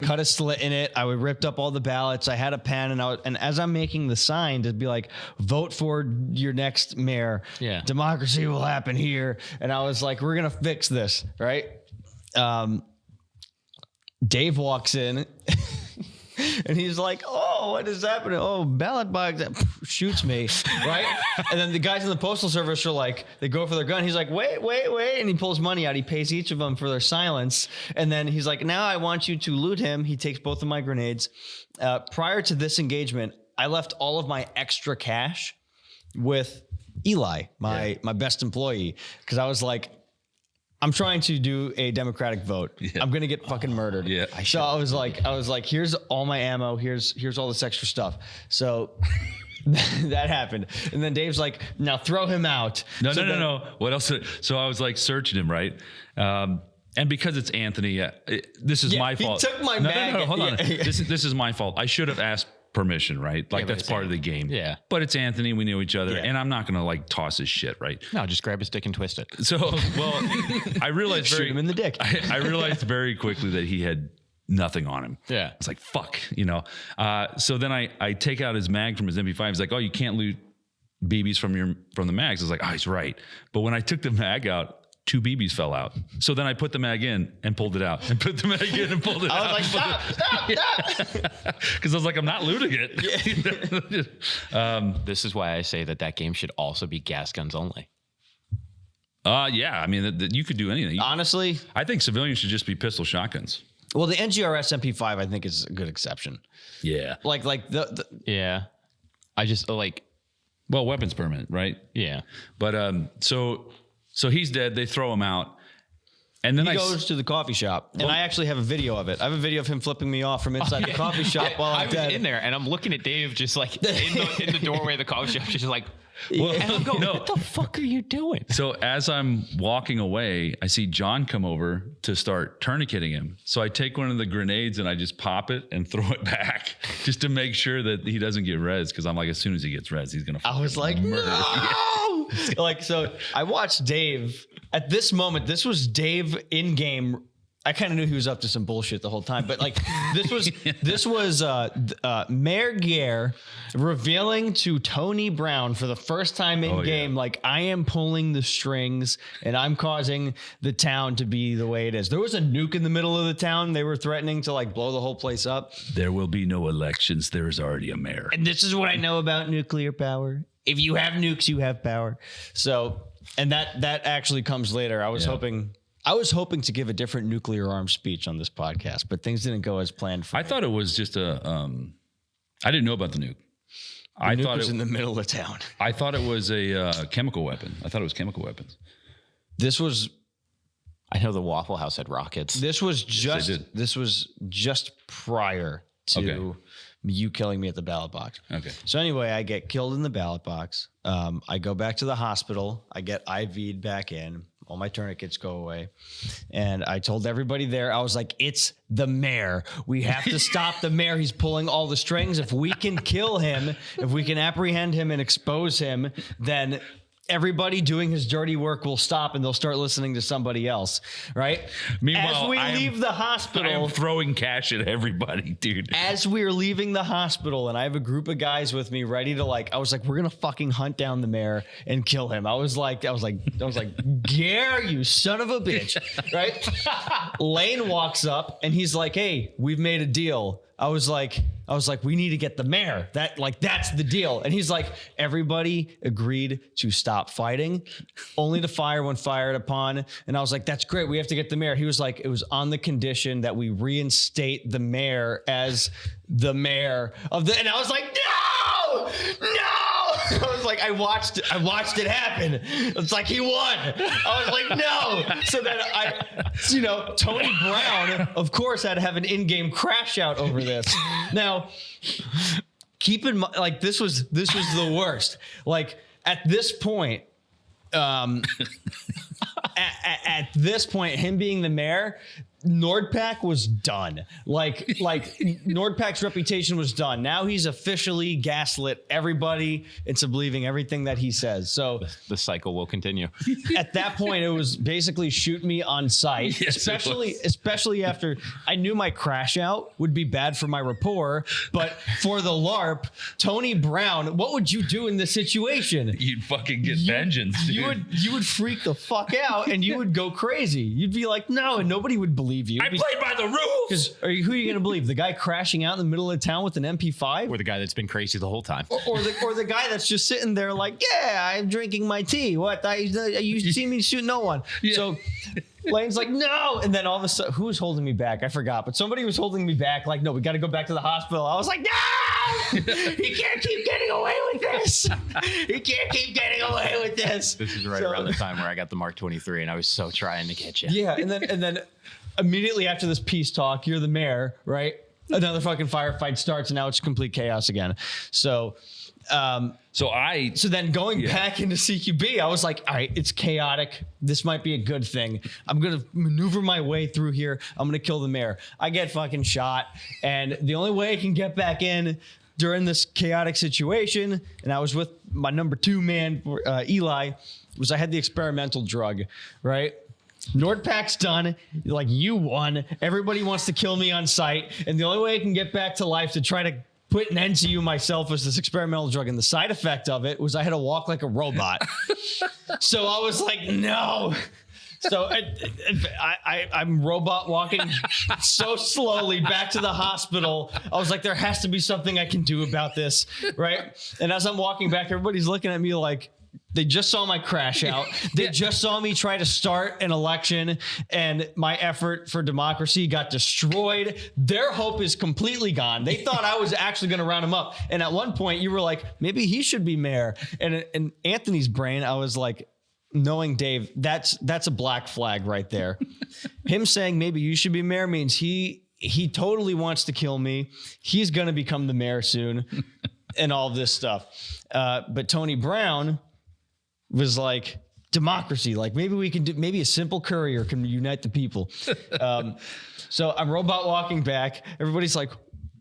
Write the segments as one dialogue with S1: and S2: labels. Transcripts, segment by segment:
S1: cut a slit in it. I would ripped up all the ballots. I had a pen, and as I'm making the sign to be like, vote for your next mayor.
S2: Yeah.
S1: Democracy will happen here. And I was like, we're gonna fix this, right? Dave walks in. And he's like, oh, what is happening? Oh, ballot box shoots me, right? And then the guys in the postal service are like, they go for their gun. He's like, wait. And he pulls money out. He pays each of them for their silence. And then he's like, now I want you to loot him. He takes both of my grenades. Prior to this engagement, I left all of my extra cash with Eli, my best employee. Because I was like, I'm trying to do a Democratic vote. Yeah. I'm gonna get fucking murdered.
S3: Yeah.
S1: So I was like, here's all my ammo. Here's all this extra stuff. So that happened. And then Dave's like, now throw him out.
S3: No. What else? So I was like searching him, right? And because it's Anthony, this is my fault.
S1: He took my mag.
S3: No, hold on. This is my fault. I should have asked permission, right? Like that's part of the game.
S2: Yeah.
S3: But it's Anthony. We knew each other, and I'm not gonna like toss his shit, right?
S2: No, just grab a stick and twist it.
S3: So, well, I realized
S1: shoot him in the dick.
S3: I realized very quickly that he had nothing on him.
S2: Yeah.
S3: It's like fuck, you know. So then I take out his mag from his MP5. He's like, oh, you can't loot BBs from the mags. I was like, oh, he's right. But when I took the mag out, 2 BBs fell out. So then I put the mag in and pulled it out, and put the mag in and pulled it out.
S1: I was like, stop.
S3: Because I was like, I'm not looting it.
S2: Yeah. This is why I say that game should also be gas guns only.
S3: Yeah. I mean, you could do anything.
S1: Honestly,
S3: I think civilians should just be pistol shotguns.
S1: well, the NGRS MP5 I think is a good exception.
S3: Yeah.
S1: Like the
S2: Yeah. I just like,
S3: Well, weapons permit, right?
S2: yeah.
S3: But so he's dead. They throw him out. And then
S1: he goes to the coffee shop, and I actually have a video of it. I have a video of him flipping me off from inside the coffee shop while
S2: I
S1: I'm
S2: was
S1: dead.
S2: in there, and I'm looking at Dave just like in the doorway of the coffee shop, just like,
S3: Well,
S2: and I'm going,
S3: no.
S2: what the fuck are you doing?
S3: So as I'm walking away, I see John come over to start tourniqueting him. So I take one of the grenades and I just pop it and throw it back just to make sure that he doesn't get res. Because I'm like, as soon as he gets res, he's gonna.
S1: I was like, no! Like, so I watched Dave at this moment. This was Dave in game. I kind of knew he was up to some bullshit the whole time, but like this was Mayor Gear revealing to Tony Brown for the first time in game, like, I am pulling the strings and I'm causing the town to be the way it is. There was a nuke in the middle of the town. They were threatening to like blow the whole place up.
S3: There will be no elections. There is already a mayor.
S1: And this is what I know about nuclear power. If you have nukes, you have power. So, and that actually comes later. I was hoping to give a different nuclear arms speech on this podcast, but things didn't go as planned.
S3: I thought it was just I didn't know about the nuke. I
S1: nuke
S3: thought
S1: was
S3: it
S1: in the middle of town.
S3: I thought it was a chemical weapon. I thought it was chemical weapons.
S1: This was
S2: I know the Waffle House had rockets.
S1: this was just prior to you killing me at the ballot box.
S3: Okay.
S1: So anyway, I get killed in the ballot box. I go back to the hospital. I get IV'd back in. All my tourniquets go away. And I told everybody there, I was like, it's the mayor. We have to stop the mayor. He's pulling all the strings. If we can kill him, if we can apprehend him and expose him, then everybody doing his dirty work will stop and they'll start listening to somebody else, right?
S3: Meanwhile,
S1: as we leave the hospital,
S3: I am throwing cash at everybody, dude.
S1: as we're leaving the hospital, and I have a group of guys with me ready to I was like, we're gonna fucking hunt down the mayor and kill him. I was like, Gare, you son of a bitch, right? Lane walks up and he's like, hey, we've made a deal. I was like, we need to get the mayor. That's the deal. And he's like, everybody agreed to stop fighting, only to fire when fired upon. And I was like, that's great. We have to get the mayor. He was like, it was on the condition that we reinstate the mayor as the mayor of the. And I was like, no. I was like, I watched it happen. It's like he won. I was like, no. So then Tony Brown, of course, had to have an in-game crash out over this. Now, keep in mind, like this was the worst. Like at this point, at this point, him being the mayor, Nordpack was done. Like Nordpack's reputation was done. Now he's officially gaslit everybody into believing everything that he says. So
S2: The cycle will continue.
S1: at that point, it was basically shoot me on sight,
S3: Yes,
S1: especially after I knew my crash out would be bad for my rapport. But for the LARP, Tony Brown, what would you do in this situation?
S3: You'd fucking get vengeance, dude.
S1: You would freak the fuck out and you would go crazy. You'd be like, no, and nobody would believe you.
S3: I played by the rules.
S1: Who are you going to believe? The guy crashing out in the middle of town with an MP5?
S2: Or the guy that's been crazy the whole time.
S1: Or the guy that's just sitting there like, yeah, I'm drinking my tea. What? You see me shoot no one.
S3: Yeah.
S1: So Lane's like, no. And then all of a sudden, who was holding me back? I forgot. But somebody was holding me back like, no, we got to go back to the hospital. I was like, no! He can't keep getting away with this. He can't keep getting away with this.
S2: This is right around the time where I got the Mark 23 and I was so trying to get you.
S1: Yeah. And then immediately after this peace talk, you're the mayor, right? Another fucking firefight starts and now it's complete chaos again. So then going back into CQB, I was like, all right, it's chaotic. This might be a good thing. I'm going to maneuver my way through here. I'm going to kill the mayor. I get fucking shot. And the only way I can get back in during this chaotic situation, and I was with my number 2 man, Eli, was I had the experimental drug, right? Nordpack's done. Like, you won. Everybody wants to kill me on sight. And the only way I can get back to life to try to put an end to you myself was this experimental drug. And the side effect of it was I had to walk like a robot. So I was like, no. So I'm robot walking so slowly back to the hospital. I was like, there has to be something I can do about this, right? And as I'm walking back, everybody's looking at me like, they just saw my crash out. They just saw me try to start an election and my effort for democracy got destroyed. Their hope is completely gone. They thought I was actually going to round him up. And at one point you were like, maybe he should be mayor. And in Anthony's brain, I was like, knowing Dave, that's a black flag right there. Him saying maybe you should be mayor means he totally wants to kill me. He's going to become the mayor soon and all of this stuff. But Tony Brown was like, democracy, like maybe we can do, maybe a simple courier can unite the people. So I'm robot walking back. Everybody's like,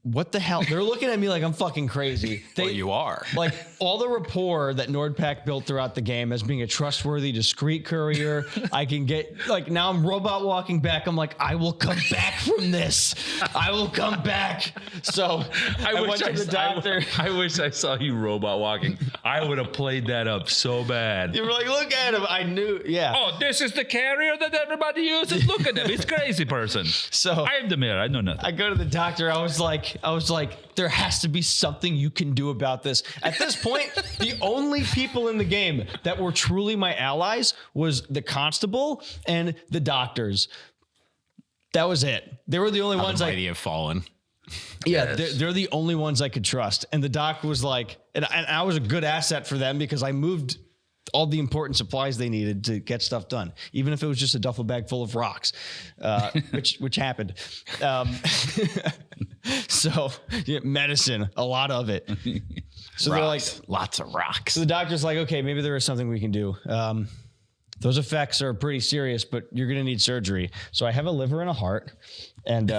S1: what the hell? They're looking at me like I'm fucking crazy.
S2: Well, you are.
S1: Like all the rapport that Nordpack built throughout the game as being a trustworthy, discreet courier. I can get, like, now I'm robot walking back. I'm like, I will come back from this. I will come back. So I went to the doctor.
S3: I wish I saw you robot walking. I would have played that up so bad.
S1: You were like, look at him. I knew. Yeah.
S3: Oh, this is the carrier that everybody uses. Look at him. He's crazy person.
S1: So
S3: I am the mayor. I know nothing.
S1: I go to the doctor. I was like, there has to be something you can do about this. At this point, the only people in the game that were truly my allies was the constable and the doctors. That was it. They were the only ones
S2: the mighty have fallen.
S1: Yeah, they're the only ones I could trust. And the doc was like, and I was a good asset for them because I moved all the important supplies they needed to get stuff done, even if it was just a duffel bag full of rocks, which happened. So yeah, medicine, a lot of it. So they're like,
S2: Lots of rocks.
S1: so the doctor's like, okay, maybe there is something we can do. Those effects are pretty serious, but you're going to need surgery. So I have a liver and a heart. And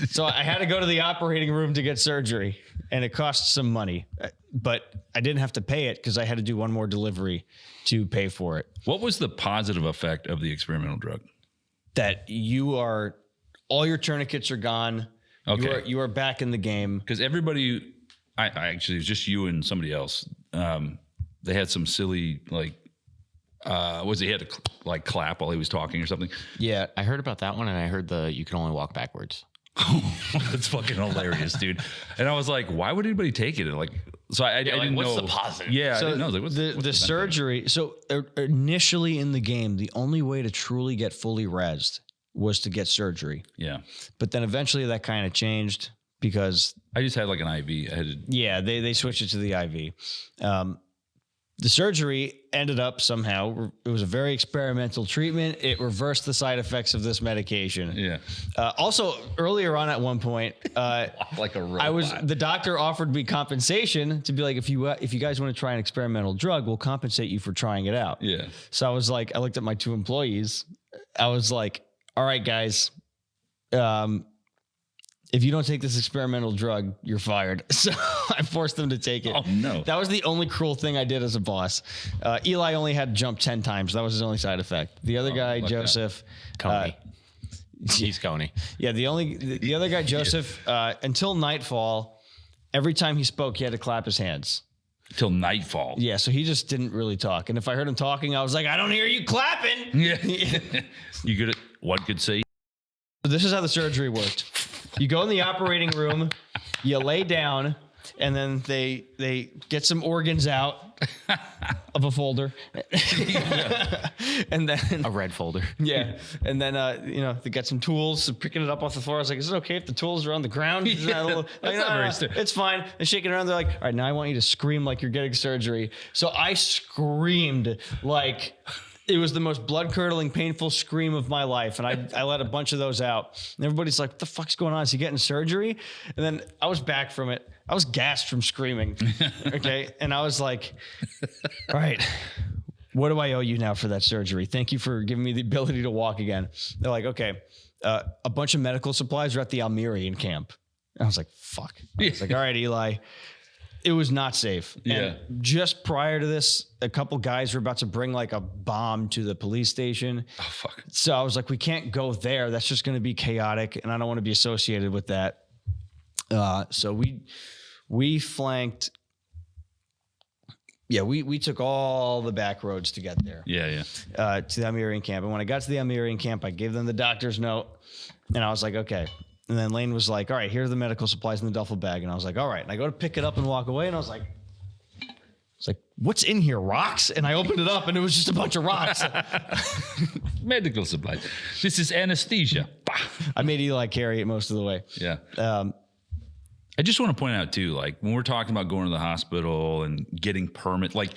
S1: so I had to go to the operating room to get surgery, and it cost some money, but I didn't have to pay it because I had to do one more delivery to pay for it.
S3: What was the positive effect of the experimental drug?
S1: That all your tourniquets are gone.
S3: Okay.
S1: You are back in the game.
S3: Because everybody, I actually, it was just you and somebody else. They had some silly, like, he had to like clap while he was talking or something?
S1: Yeah.
S2: I heard about that one, and I heard you can only walk backwards.
S3: That's fucking hilarious, dude. And I was like, why would anybody take it? Like, so I didn't
S2: what's
S3: know.
S2: the positive?
S3: Yeah,
S1: So
S3: I didn't know. I was like, what's
S1: the
S3: benefit?
S1: surgery. So initially in the game, the only way to truly get fully rezzed was to get surgery.
S3: Yeah.
S1: But then eventually that kind of changed because
S3: I just had like an IV. I had to,
S1: yeah, they switched it to the IV. The surgery ended up somehow, it was a very experimental treatment. It reversed the side effects of this medication.
S3: yeah.
S1: Also, earlier on at one point,
S3: Like a robot.
S1: the doctor offered me compensation to be like, if you guys want to try an experimental drug, we'll compensate you for trying it out.
S3: Yeah.
S1: So I was like, I looked at my 2 employees. I was like, all right, guys, if you don't take this experimental drug, you're fired. So I forced them to take it.
S3: Oh, no.
S1: That was the only cruel thing I did as a boss. Eli only had to jump 10 times. That was his only side effect. The other guy, Joseph.
S2: Coney. He's Coney.
S1: Yeah, the other guy, Joseph, until nightfall, every time he spoke, he had to clap his hands.
S3: Till nightfall.
S1: Yeah, so he just didn't really talk. And if I heard him talking, I was like, I don't hear you clapping.
S3: Yeah. You good at one could say?
S1: This is how the surgery worked. You go in the operating room, you lay down, and then they get some organs out of a folder. And then
S2: A red folder.
S1: yeah. And then they get some tools, picking it up off the floor. I was like, is it okay if the tools are on the ground? Is that a little, like,
S3: not very
S1: it's fine. They're shaking around. They're like, all right, now I want you to scream like you're getting surgery. So I screamed like it was the most blood-curdling, painful scream of my life. And I let a bunch of those out. And everybody's like, what the fuck's going on? Is he getting surgery? And then I was back from it. I was gassed from screaming. Okay. And I was like, all right, what do I owe you now for that surgery? Thank you for giving me the ability to walk again. They're like, okay, a bunch of medical supplies are at the Almerian camp. And I was like, fuck. I was like, all right, Eli. It was not safe.
S3: Yeah.
S1: And just prior to this, a couple guys were about to bring like a bomb to the police station.
S3: Oh, fuck.
S1: So I was like, we can't go there. That's just going to be chaotic. And I don't want to be associated with that. So we flanked. Yeah, we took all the back roads to get there.
S3: Yeah.
S1: To the Almerian camp. And when I got to the Almerian camp, I gave them the doctor's note. And I was like, okay. And then Lane was like, all right, here are the medical supplies in the duffel bag. And I was like, all right. And I go to pick it up and walk away. And I was like, what's in here? Rocks? And I opened it up and it was just a bunch of rocks.
S3: Medical supplies. This is anesthesia. Bah.
S1: I made Eli carry it most of the way.
S3: Yeah. I just want to point out too, like when we're talking about going to the hospital and getting permit, like,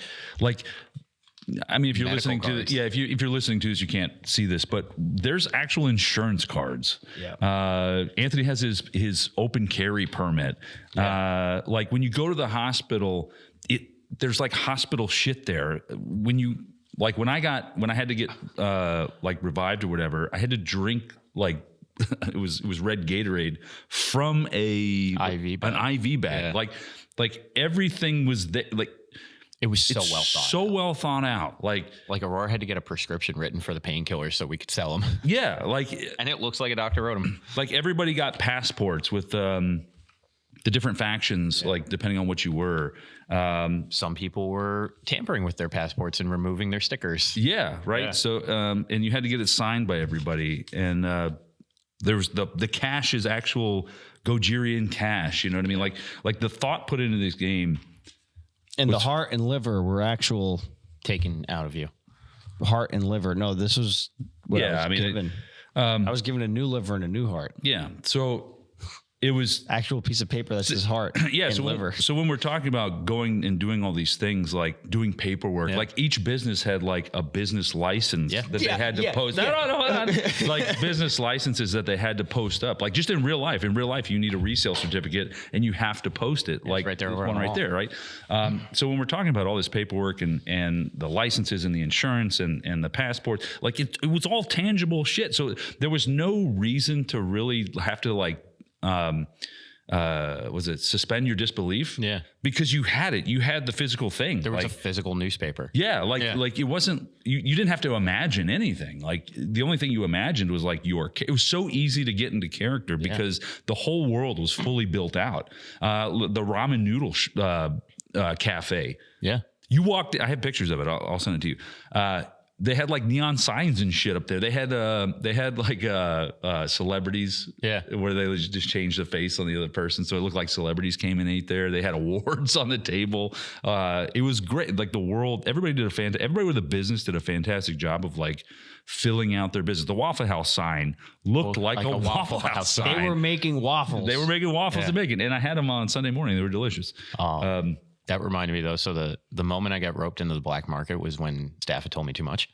S3: I mean, if you're
S2: Medical
S3: listening
S2: cards.
S3: to, if you're listening to this, you can't see this, but there's actual insurance cards.
S1: Yeah.
S3: Anthony has his open carry permit.
S1: Yeah.
S3: Like when you go to the hospital, there's like hospital shit there. When I had to get like revived or whatever, I had to drink like it was red Gatorade from an IV bag.
S2: Yeah.
S3: Like everything was there. Like
S2: It was so
S3: it's
S2: well thought.
S3: so well thought out. Like
S2: Aurora had to get a prescription written for the painkillers so we could sell them.
S3: yeah, like
S2: And it looks like a doctor wrote them.
S3: like everybody got passports with the different factions, like depending on what you were.
S2: Some people were tampering with their passports and removing their stickers.
S3: Yeah, right.
S2: Yeah.
S3: So and you had to get it signed by everybody, and there was the cash is actual Gojirian cash. You know what I mean? Like the thought put into this game.
S1: And the heart and liver were actual
S2: Taken out of you.
S1: heart and liver. No, this was what I was given. I was given a new liver and a new heart.
S3: Yeah. So it was
S1: Actual piece of paper that says heart
S3: yeah.
S1: and
S3: So
S1: liver.
S3: so when we're talking about going and doing all these things, like doing paperwork, like each business had like a business license that they had to post. No, hold on. Like business licenses that they had to post up. Like just in real life. In real life, you need a resale certificate and you have to post it. Like
S2: right there,
S3: there's
S2: over on
S3: one
S2: the
S3: right
S2: wall.
S3: there, right? So when we're talking about all this paperwork and the licenses and the insurance and the passport, like it was all tangible shit. So there was no reason to really have to like was it suspend your disbelief?
S2: Yeah.
S3: Because you had it. You had the physical thing.
S2: There was
S3: like,
S2: a physical newspaper.
S3: like it wasn't you didn't have to imagine anything. Like the only thing you imagined was like it was so easy to get into character because the whole world was fully built out. The ramen noodle cafe.
S2: Yeah.
S3: You walked. I have pictures of it. I'll send it to you. They had like neon signs and shit up there. They had like celebrities, where they just changed the face on the other person, so it looked like celebrities came and ate there. They had awards on the table. It was great. Like the world, everybody with a business did a fantastic job of like filling out their business. The Waffle House sign looked like a Waffle House sign.
S1: They were making waffles.
S3: They were making waffles and bacon, and I had them on Sunday morning. They were delicious.
S2: That reminded me though. So the moment I got roped into the black market was when staff had told me too much.